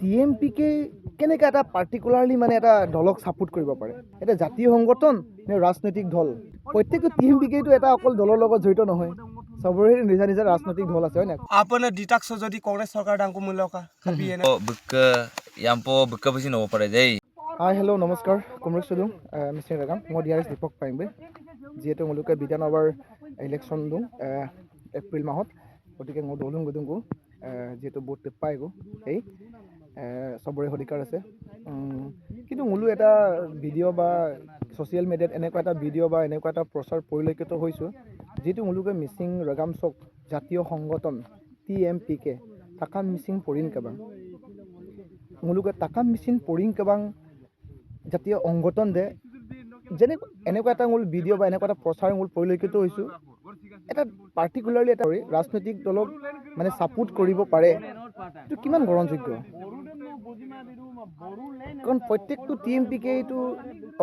টিএমপিকে কেনেকৈ এটা পাৰ্টিকুলাৰলি মানে এটা দলক ছাপোৰ্ট কৰিব পাৰে? এটা জাতীয় সংগঠন নে ৰাজনৈতিক দল? প্ৰত্যেকটো টিএমপিকেটো এটা অকল দলৰ লগত জড়িত নহয়, সবৰে নিজা নিজা ৰাজনৈতিক দল আছে, হয় না? आपने डिटाक्स जदि कांग्रेस सरकार डांको मुल्लोका कभी है ना Yampo buka besi no pada jai. Hi hello' নমস্কাৰ, কমৰেড চুদুং মিষ্টাৰ ৰাগাম, মই ডিআৰএছ দীপক পাইমবে। যিহেতু মোলোকে বিধানসভাৰ ইলেকশ্যন দিওঁ এপ্ৰিল মাহত, গতিকে মই দলুং গদুংকো যিহেতু ভোট পাইগো এই সবৰে অধিকাৰ আছে। কিন্তু মোলো এটা ভিডিঅ' বা ছ'চিয়েল মিডিয়াত এনেকুৱা এটা ভিডিঅ' বা এনেকুৱা এটা প্ৰচাৰ পৰিলক্ষিত হৈছোঁ, যিটো মোলোকে মিচিং ৰগামচক জাতীয় সংগঠন TMPK তাকাম মিচিং পৰিণ কেবাং মোলোকে তাকাম মিচিং পৰিণ কেবাং জাতীয় সংগঠন দে যেনে এনেকুৱা এটা মূল ভিডিঅ' বা এনেকুৱা এটা প্ৰচাৰ মূল পৰিলক্ষিত হৈছোঁ, এটা পাৰ্টিকুলাৰলি এটা ৰাজনৈতিক দলক মানে ছাপোৰ্ট কৰিব পাৰে, এইটো কিমান গ্ৰহণযোগ্য? কাৰণ প্ৰত্যেকটো TMPকে এইটো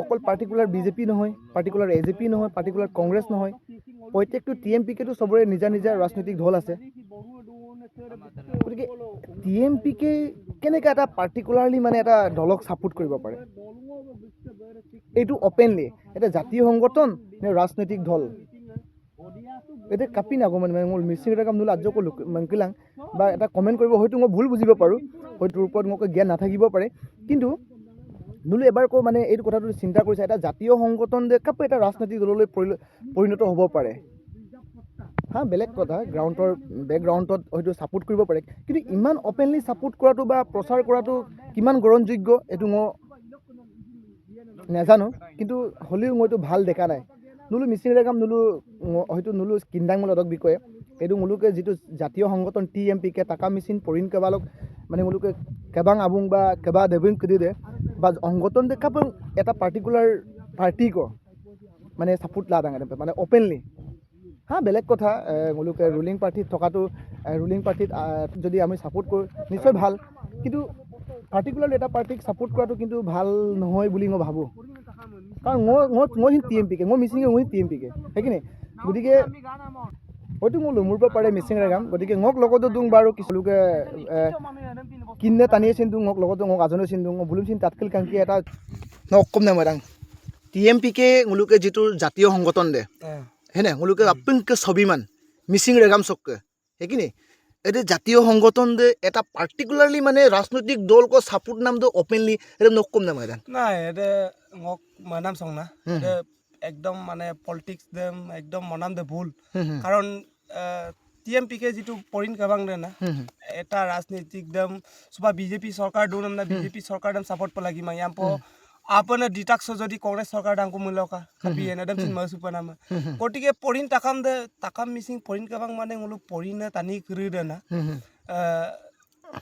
অকল পাৰ্টিকুলাৰ বিজেপি নহয়, পাৰ্টিকুলাৰ AJP নহয়, পাৰ্টিকুলাৰ কংগ্ৰেছ নহয়, প্ৰত্যেকটো TMPকেতো চবৰে নিজা নিজা ৰাজনৈতিক দল আছে। গতিকে TMPকে কেনেকৈ এটা পাৰ্টিকুলাৰলি মানে এটা দলক ছাপোৰ্ট কৰিব পাৰে? এইটো অপেনলি এটা জাতীয় সংগঠন নে ৰাজনৈতিক দল? এটা কাপি নাগো মানে মোৰ মিচিং এটা কাম নোলা আজ মংকিলাং বা এটা কমেণ্ট কৰিব, হয়তো মই ভুল বুজিব পাৰোঁ, হয়তো তোৰ ওপৰত মোক জ্ঞান নাথাকিব পাৰে, কিন্তু নোলো এবাৰ কওঁ মানে এইটো কথাটো চিন্তা কৰিছে, এটা জাতীয় সংগঠন যে কাপ এটা ৰাজনৈতিক দললৈ পৰিণত হ'ব পাৰে। হা, বেলেগ কথা, গ্ৰাউণ্ডৰ বেকগ্ৰাউণ্ডত হয়তো ছাপোৰ্ট কৰিব পাৰে, কিন্তু ইমান অপেনলি ছাপোৰ্ট কৰাটো বা প্ৰচাৰ কৰাটো কিমান গ্ৰহণযোগ্য এইটো মই নাজানো, কিন্তু হ'লেও মইতো ভাল দেখা নাই। নোলো মিচিং ৰেগাম নোলো হয়তো নোলো কিন্দাং মূলক বিষয়ে এইটো মোলোকে যিটো জাতীয় সংগঠন TMPকে তাকা মিচিং পৰিণ কেবালক মানে মোলোকে কেবাং আবুং বা কেবা দেবিং কিদি দে বা সংগঠন দে কাপ এটা পাৰ্টিকুলাৰ পাৰ্টিক মানে ছাপোৰ্ট লা ডাঙৰ মানে অপেনলি। হা, বেলেগ কথা, মোলোকে ৰুলিং পাৰ্টিত থকাটো ৰুলিং পাৰ্টিত যদি আমি ছাপোৰ্ট কৰোঁ নিশ্চয় ভাল, কিন্তু পাৰ্টিকুলাৰলি এটা পাৰ্টিক ছাপোৰ্ট কৰাটো কিন্তু ভাল নহয় বুলি মই ভাবোঁ। কাৰণ মই TMPকে, মই মিচিঙে, মই TMPকে সেইখিনি, গতিকে হয়তো মোৰ লুমুৰ পৰা পাৰে মিচিং ৰেগাম, গতিকে মোক লগতো দিওঁ বাৰু কিছু লোকে কিনে টানিয়ে চিন্তুং মোক লগতো মোক আজনে চিন্তুং বুলিম চিন তাতকেল কাংকি এটা নকম নাই মই TMPকে মোলোকে যিটো জাতীয় সংগঠন দে হেনে মোলোকে আপংকে ছবিমান মিচিং ৰেগাম চককে সেইখিনি এটা জাতীয় সংগঠন দে এটা পাৰ্টিকুলাৰলি মানে ৰাজনৈতিক দলক ছাপোৰ্ট নাম দে অপেনলি এটা নকম নাই মই নাই এটা মোক মনাম সং না এটা একদম মানে পলিটিক্স দেম একদম মনাম দে ভুল, কারণ TMPকে যিটো পৰিণ কেবাং দে না এটা রাজনৈতিক দেম সুবা বিজেপি সরকার দোনম না বিজেপি সরকার দেম সাপোর্ট প লাগি মাই আমপো आपने डिटाक्स जदि कांग्रेस सरकार डांको मुल्लोका कभी है ना दम सिन मसु पनाम कोटिके परिण ताकाम मिसिंग परिण केबां माने मुलु परिण तानी करि दे ना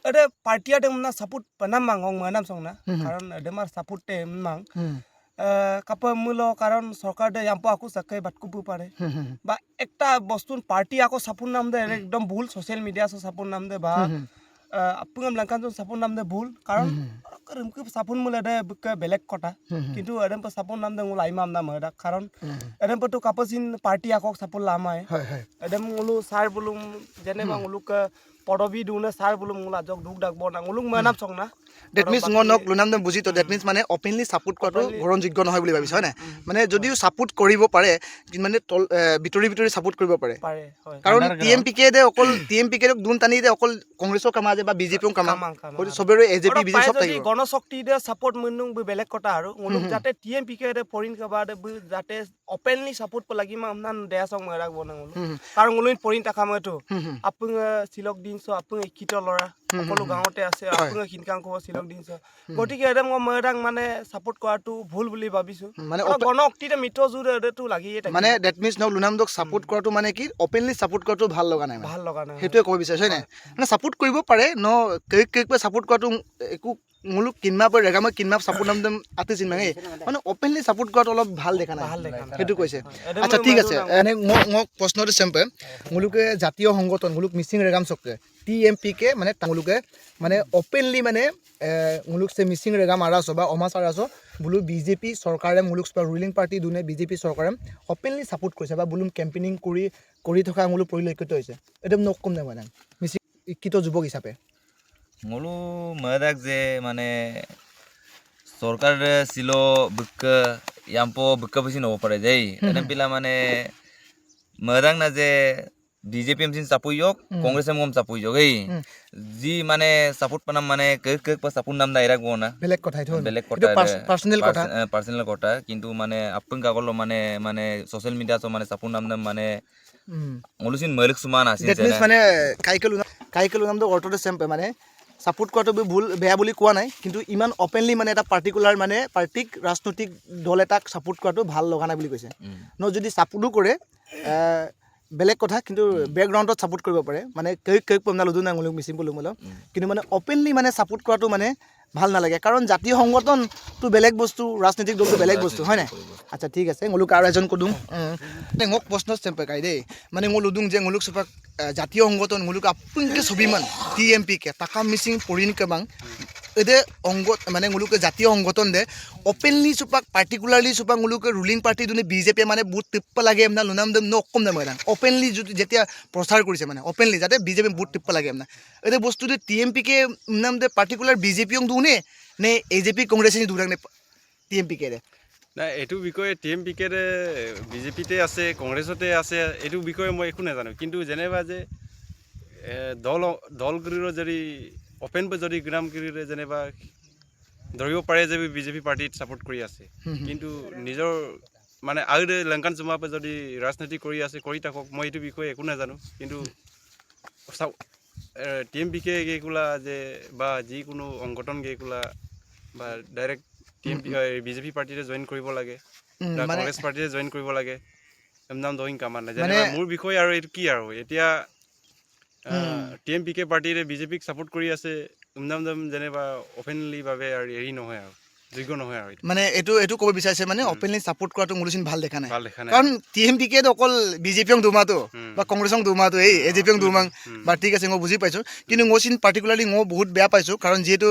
अरे पार्टिया दम ना सपोर्ट पनाम मांगों मनाम संग ना कारण देमार सपोर्ट ते मांग কাপ মূল কারণ সরকার দে ইয়াম্পো আকো সাকাই বাটকুপু পারে বা একটা বস্তুন পার্টি আকো সাপোর্ট নাম দে একদম ভুল, সোশ্যাল মিডিয়া সো সাপোর্ট নাম দে বা আপুঙ্গাম লঙ্কান সো সাপোর্ট নাম দে ভুল, কারণ রমকে সাপোর্ট মুলে দে বেলেগ কথা, কিন্তু এরম পে সাপোর্ট নাম দে মুল আইমাম নাম হদা, কারণ এরম পে তো কাপসিন পার্টি আকো সাপোর্ট লামায় এরম মুলু সার বুলুম জেনেবা মুলুক পদবী দুনে সার বুলুম মুলা জক দুক ডাকব না মুলুক মনাম সং না। ডেট মিনছ নক লুনাম দে বুজি তো ডেট মিনছ মানে অপেনলি ছাপোৰ্ট কৰাটো গ্ৰহণযোগ্য নহয় বুলি ভাবিছে, হয় নাই? মানে যদিও ছাপোৰ্ট কৰিব পাৰে মানে ভিতৰি ভিতৰি ছাপোৰ্ট কৰিব পাৰে, কাৰণ TMPকে দে অকল TMPকে দুন টানি দে অকল কংগ্ৰেছৰ কামা যে বা বিজেপিৰ কামা হয়তো সবৰে AJP বিজেপি সব থাকিব। গণশক্তি দে সাপোৰ্ট মনুং বেলেগ কথা আৰু মুলুক যাতে TMPকে দে পৰিণ কেবা দে যাতে অপেনলি সাপোৰ্ট প লাগি মা নান দেয়া সং মৰাক বনা মুলু, কাৰণ মুলুন পৰিণ তাকামটো আপুং সিলক দিনছ আপুং ইকিত লৰা সকলো গাঁৱতে আছে, আপুং হিনকাং কব সিলক দিনছ, গতিকে এদম মৰাং মানে সাপোৰ্ট কৰাটো ভুল বুলি ভাবিছো, মানে গণশক্তিতে মিত্ৰ জুৰ এটো লাগি থাকে, মানে ডেট মিনছ নক লুনাম দক সাপোৰ্ট কৰাটো মানে কি অপেনলি সাপোৰ্ট কৰাটো ভাল লগা নাই, ভাল লগা নাই, সেইটোৱে ক'ব বিচাৰিছে, হয় নাই? মানে সাপোৰ্ট কৰিব পাৰে ন কেক সাপোৰ্ট কৰাটো একো মুলুক কিনমা পৰে ৰেগামা কিনমা সাপোৰ্ট নাম দম আতি চিন মাঙে, মানে অপেনলি সাপোৰ্ট কৰাটো অলপ ভাল দেখা নাই, সেইটো কৈছে। আচ্ছা ঠিক আছে, এনে মোক প্ৰশ্নটো চেম্পে মুলুকে জাতীয় সংগঠন মুলুক মিচিং ৰেগাম চককে TMPকে মানে মুলুকে মানে অপেনলি মানে মুলুক সে মিচিং ৰেগাম আৰাছ বা অমাছ আৰাছ বুলু বিজেপি চৰকাৰে মুলুক ৰুলিং পাৰ্টি দুনে বিজেপি চৰকাৰে অপেনলি ছাপোৰ্ট কৰিছে বা বুলুম কেম্পেইনিং কৰি থকা মুলুক পৰিলক্ষিত হৈছে, একদম নকম নাই মানে মিচিং শিক্ষিত যুৱক হিচাপে। ngolu madak je mane sorkar silo bukka yampo bukka besi no pare jai ene pila mane madang na je BJP msin sapuyok Congress mom sapuyok ei ji mane support panam mane ke pa support nam da irak bona বেলেগ কথা এইটো বেলেগ এইটো কথা personal কথা personal কথা কিন্তু মানে আপন কাগলো মানে মানে সোশ্যাল মিডিয়া তো মানে সাপোর্ট নাম মানে মলুসিন মলিক সুমান আছে দ্যাট মিন্স মানে কাইকেল নামটো অৰ্থটো চেম মানে ছাপোৰ্ট কৰাটো ভুল বেয়া বুলি কোৱা নাই কিন্তু ইমান অপেনলি মানে এটা পাৰ্টিকুলাৰ মানে পাৰ্টিক ৰাজনৈতিক দল এটাক ছাপোৰ্ট কৰাটো ভাল লগা নাই বুলি কৈছে ন যদি ছাপোৰ্টো কৰে বেলেগ কথা কিন্তু বেকগ্ৰাউণ্ডত ছাপোৰ্ট কৰিব পাৰে মানে কেক পমনা লুদু নাঙলুক মিচিং পলুক মল কিন্তু মানে অপেনলি মানে ছাপোৰ্ট কৰাটো মানে ভাল নালাগে কাৰণ জাতীয় সংগঠনটো বেলেগ বস্তু ৰাজনৈতিক দলটো বেলেগ বস্তু হয় নাই আচ্ছা ঠিক আছে ngoluk আৰু এজন কদুং ngok প্ৰশ্ন চেম্পে কাই দেই মানে ngoludung যে ngoluk সপাক জাতীয় সংগঠন ngoluk আপুনকে ছবিমান টিএমপি কে টাকা মিচিং পৰিন কেবাং এদে অংগ মানে ngoluk জাতীয় সংগঠন দে অপেনলি সপাক পার্টিকুলারলি সপাক ngoluk রুলিং পার্টি দুনে বিজেপি মানে বহুত টিপ্পা লাগে এমনা লুনাম দম নকম দে ময়দান অপেনলি যেতিয়া প্রচার কৰিছে মানে অপেনলি যাতে বিজেপি বহুত টিপ্পা লাগে এমনা এদে বস্তু দে টিএমপি কে নাম দে পার্টিকুলার বিজেপি অং দুনে নে এজেপি কংগ্রেস নি দুরাং নে টিএমপি কে দে না এইটো বিষয়ে টিএমপিকে বিজেপিতে আছে কংগ্ৰেছতে আছে এইটো বিষয়ে মই একো নাজানো কিন্তু যেনেবা যে দলগুৰিৰ যদি অপেন যদি গ্ৰামগুৰিৰে যেনেবা ধৰিব পাৰে যে বিজেপি পাৰ্টিত ছাপোৰ্ট কৰি আছে কিন্তু নিজৰ মানে আৰু লংকান চুমাপে যদি ৰাজনীতি কৰি আছে কৰি থাকক মই এইটো বিষয়ে একো নাজানো কিন্তু টিএমপিকে গেইকুলা যে বা যিকোনো সংগঠন গেইকুলা বা ডাইৰেক্ট টিএমপি বিজেপি পাৰ্টিৰে জইন কৰিব লাগে বা কংগ্ৰেছ পাৰ্টিৰে জইন কৰিব লাগে এমনাম দহিং কামান নাই যেনে মোৰ বিষয় আৰু এইটো কি আৰু এতিয়া টিএমপিকে পাৰ্টিৰে বিজেপিক ছাপোৰ্ট কৰি আছে এমনাম দম যেনেবা অপেনলি ভাৱে আৰু হেৰি নহয় আৰু যোগ্য নহয় আৰু মানে এইটো ক'ব বিচাৰিছে মানে অপেনলি ছাপোৰ্ট কৰাটো মলুচিন ভাল দেখা নাই কাৰণ টিএমপিকে অকল বিজেপিক দুমাটো বা কংগ্ৰেছক দুমাটো এই এজেপিক দুমাং বা ঠিক আছে মই বুজি পাইছোঁ কিন্তু মচিন পাৰ্টিকুলাৰলি মই বহুত বেয়া পাইছোঁ কাৰণ যিহেতু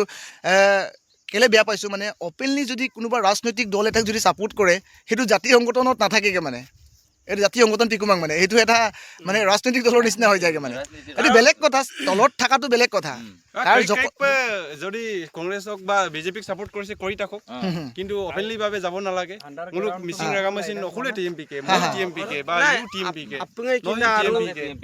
কেলে বেয়া পাইছোঁ মানে অপেনলি যদি কোনোবা ৰাজনৈতিক দল এটাক যদি ছাপোৰ্ট কৰে সেইটো জাতীয় সংগঠনত নাথাকেগে মানে এইটো জাতীয় সংগঠন পিকুমাং মানে এইটো এটা মানে ৰাজনৈতিক দলৰ নিচিনা হৈ যায়গে মানে এইটো বেলেগ কথা তলত থকাটো বেলেগ কথা যদি কংগ্ৰেছক বা বিজেপিক ছাপোৰ্ট কৰিছে কৰি থাকক কিন্তু অপেনলি ভাৱে যাব নালাগে মুলুক মিচিং ৰাগা মেচিন অকলে টিএমপিকে মই টিএমপিকে বা ইউ টিএমপিকে আপুনি কিনা আৰু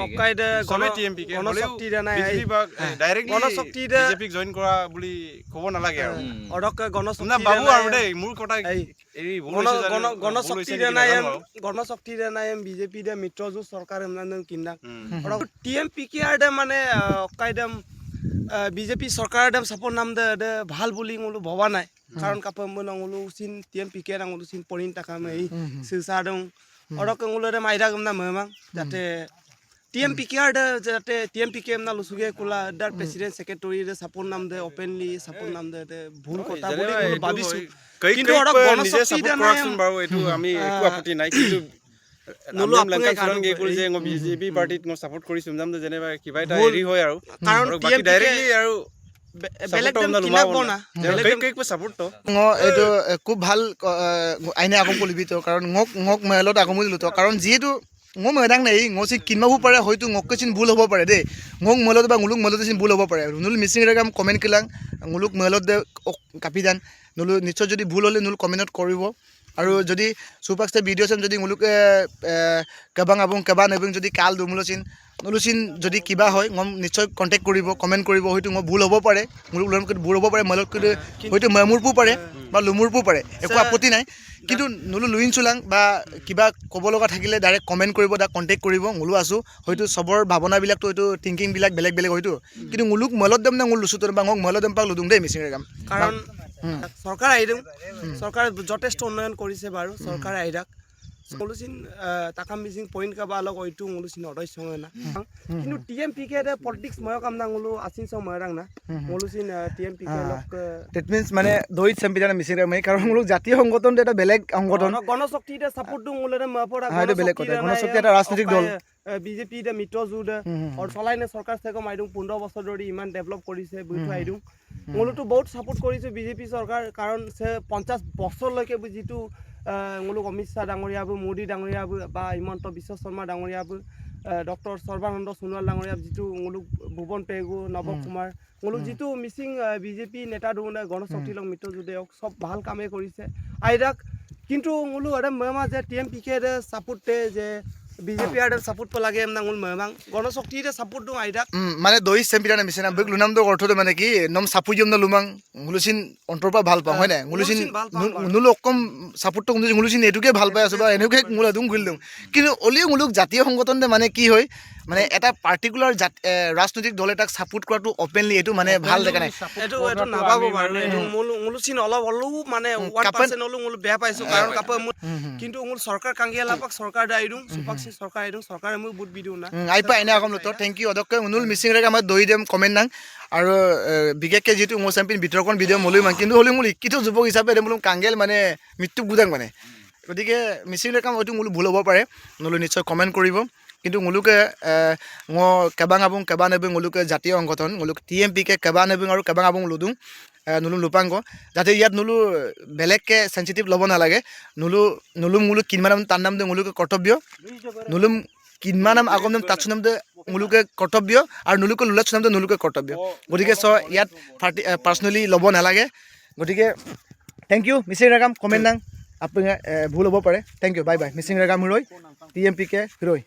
পকাইদে গমে টিএমপিকে গণশক্তি দে নাই বিজেপি বা ডাইৰেক্টলি গণশক্তি দে বিজেপিক জইন কৰা বুলি ক'ব নালাগে আৰু অডক গণশক্তি না বাবু আৰু দেই মোৰ কথা এই গণশক্তি দে নাই গণশক্তি দে নাই বিজেপি দে মিত্ৰজোঁট চৰকাৰ এমনান কিনা অডক টিএমপিকে আৰ দে মানে কাইদম বিজেপি চৰকাৰ দে সাপোৰ্ট নাম দে ভাল বুলি ngolu ভবা নাই কাৰণ কাপম ngolu সিন টিএমপিকে ngolu সিন পরিন টাকা মে সিলসা দং অডক ngolu দে মাইদা গমনা মেমাং যাতে টিএমপিকে আর দে যাতে টিএমপিকে না লুসুগে কুলা দার প্রেসিডেন্ট সেক্রেটারি দে সাপোর্ট নাম দে অপেনলি সাপোর্ট নাম দে ভুল কথা বুলি ngolu ভাবিছো কিন্তু অডক গণশক্তি দে নাই বাৰু এইটো আমি একো আপত্তি নাই কিন্তু নলো লংকা চুৰং গে কৰি যে বিজেপি পাৰ্টিত মই সাপোৰ্ট কৰিছো নাম যেনেবা কিবা এটা হেৰি হয় আৰু কাৰণ বাকি ডাইৰেক্টলি আৰু বেলেগ দম কিনা বনা বেলেগ কেক সাপোৰ্ট তো এইটো খুব ভাল আইনে আগম কলিবি তো কাৰণ ngok মেলত আগম দিলো তো কাৰণ যিহেতু ngok মেদাং নাই ngছি কিনমাবো পাৰে হয়তো ngok চিন ভুল হ'ব পাৰে দেই ngok মেলত বা nguluk মেলত চিন ভুল হ'ব পাৰে নুল মিচিং ৰেগাম কমেন্ট কিলাং nguluk মেলত দে কাপি দান নুল নিশ্চয় যদি ভুল হলে নুল কমেন্টত কৰিব আৰু যদি সুপাক্সতে ভিডিও চাম যদি nguluke কেবাং আবং কেবা নেবং যদি কাল দুমুলচিন নুলুচিন যদি কিবা হয় মই নিশ্চয় কন্টেক্ট কৰিব কমেন্ট কৰিব হয়তো মই ভুল হ'ব পাৰে nguluk লমকে ভুল হ'ব পাৰে মলত হয়তো মেমুৰপু পাৰে বা লুমুৰপু পাৰে একো আপত্তি নাই কিন্তু নুলু লুইন চুলাং বা কিবা ক'ব লগা থাকিলে ডাইৰেক্ট কমেন্ট কৰিব দা কন্টেক্ট কৰিব ngulu আছো হয়তো সবৰ ভাৱনাবিলাকটো হয়তো থিংকিং বিলাক বেলেগ বেলেগ হয়তো কিন্তু nguluk মলত দম না ngul লুসুতৰ বা ngok মলত দম পাক লুদুং দেই মিচিং ৰেগাম কাৰণ চৰকাৰ আইদং চৰকাৰ যথেষ্ট উন্নয়ন কৰিছে বাৰু চৰকাৰ আইদাক ngolusin takam mising point ka balok oitu ngolusin odoi songa na কিন্তু টিএমপিকে দে পলিটিক্স ময় কাম না ngolu asin so moy rang na ngolusin টিএমপিকে lock that means মানে দৈত চেম্পিয়ন মিচিং ৰে মই কাৰণ ngulu জাতীয় সংগঠন এটা বেলেগ সংগঠন গণশক্তি দে সাপোৰ্ট দু ngulere মপৰা এটা বেলেগ কথা গণশক্তি এটা ৰাজনৈতিক দল বিজেপি দে মিত্ৰজোঁট আৰু চলাইনে চৰকাৰ থেকে মাইদুং 15 বছৰ ধৰি ইমান ডেভেলপ কৰিছে বুইটো আইদুং ngoluটো বহুত সাপোৰ্ট কৰিছে বিজেপি চৰকাৰ কাৰণ সে 50 বছৰ লৈকে যিটো ngulu অমিত শাহ ডাঙৰীয়াবো মোদী ডাঙৰীয়াবো বা হিমন্ত বিশ্ব শৰ্মা ডাঙৰীয়াবো ডক্টৰ সৰ্বানন্দ সোণোৱাল ডাঙৰীয়া যিটো মুলুক ভুৱন পেগু নৱ কুমাৰ মুলুক যিটো মিচিং বিজেপি নেতা দুনে গণশক্তি লগ মিত্ৰ যুদেওক সব ভাল কামে কৰিছে আইদাক কিন্তু মুলুক আরে মেমা যে টিএমপিকে রে সাপোর্টে যে বিজেপি আরে সাপোর্ট লাগে এমনা মুল মেমাং গণশক্তি রে সাপোর্ট দং আইদাক মানে দৈ চেম্পিয়ন মিছে না বেগ লুনামটো অৰ্থটো মানে কি নম সাপুজম ন লুমাং মুলুচিন অন্তৰ পৰা ভাল পাওঁ হয় নাই মুলুচিন নুলু অকম সাপোৰ্টটো মুলুচিন এটুকে ভাল পাই আছো বা এনেকে মুলা দুং ঘুল দিওঁ কিন্তু অলিও মুলুক জাতীয় সংগঠনতে মানে কি হয় মানে এটা পাৰ্টিকুলাৰ ৰাজনৈতিক দল এটাক সাপোৰ্ট কৰাটো অপেনলি এটো মানে ভাল দেখা নাই এটো নাভাবো বাৰু এটো মুলুচিন অলপ মানে 1% অলপ মুল বেয়া পাইছো কাৰণ কাপে কিন্তু মুল সরকার কাঙ্গিয়া লাপাক সরকার দাইদুং সুপাক্সি সরকার আইদুং সরকারে মই বুট বিদিও না আইপা এনে আকম লতো থ্যাংক ইউ অদকে উনুল মিসিং রেক আমাৰ দৈ দেম কমেন্ট নাং আৰু বিশেষকৈ যেটো মোৰ চেম্পিয়ন বিতৰকন ভিডিঅ' মলৈ মান কিন্তু হলি মোৰ ইকিটো যুৱক হিচাপে মোৰ কাঙ্গেল মানে মৃত্যু গুদাং মানে গতিকে মিসিং ৰেক কাম হয়তো মোৰ ভুল হ'ব পাৰে নলৈ নিশ্চয় কমেন্ট কৰিব কিন্তু মুলুকে কেবাং আবুং কেবা নেবুং মুলুকে জাতীয় সংগঠন মুলুক টিএমপিকে কেবা নেবুং আৰু কেবাং আবুং লুদুং নুলুম লুপাংগ যাতে ইয়াত নুলু বেলেগকে সেন্সিটিভ ল'ব নালাগে নুলুম মুলুক কিনমান তাৰ নাম দে মুলুকে কৰ্তব্য নুলুম কিনমান নাম আগম নাম তাছু নাম দে মুলুকে কৰ্তব্য আৰু নুলুকে লুলাছ নাম দে নুলুকে কৰ্তব্য গতিকে চ ইয়াত পাৰ্সনেলি ল'ব নালাগে গতিকে thank you Mising Regam comment নাং আপুনি ভুল হ'ব পাৰে thank you bye bye Mising Regam ৰৈ টিএমপিকে ৰৈ